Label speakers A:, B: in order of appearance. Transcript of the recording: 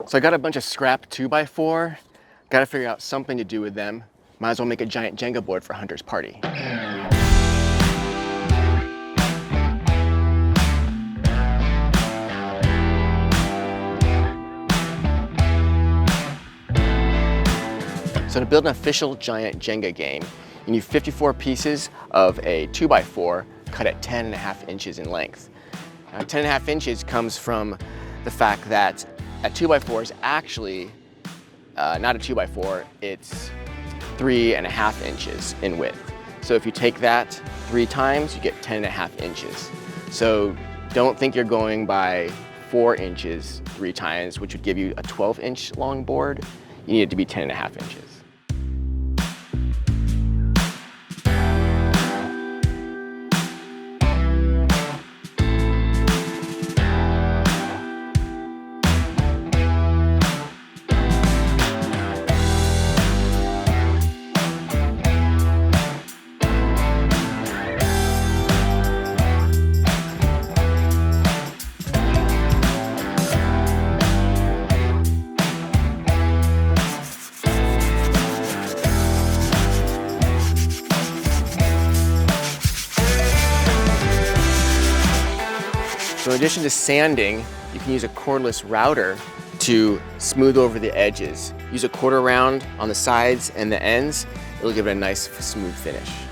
A: So I got a bunch of scrap 2x4. Got to figure out something to do with them. Might as well make a giant Jenga board for Hunter's party. So to build an official giant Jenga game, you need 54 pieces of a 2x4 cut at 10.5 inches in length. Now, 10.5 inches comes from the fact that a 2x4 is actually not a 2x4, it's 3.5 inches in width. So if you take that 3 times, you get 10.5 inches. So don't think you're going by 4 inches 3 times, which would give you a 12-inch long board. You need it to be 10.5 inches. So in addition to sanding, you can use a cordless router to smooth over the edges. Use a quarter round on the sides and the ends. It'll give it a nice, smooth finish.